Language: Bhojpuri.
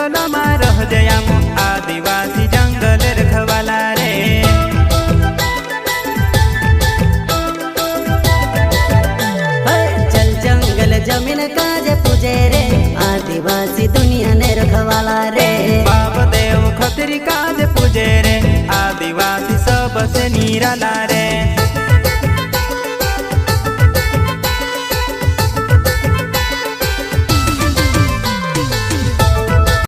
जंगल में रह जयामो आदिवासी जंगल रखवाला रे। चल जंगल जमीन काज पूजे रे आदिवासी दुनिया ने रखवाला रे। बाप देव खतरी काज पूजे रे आदिवासी सबसे निराला रे।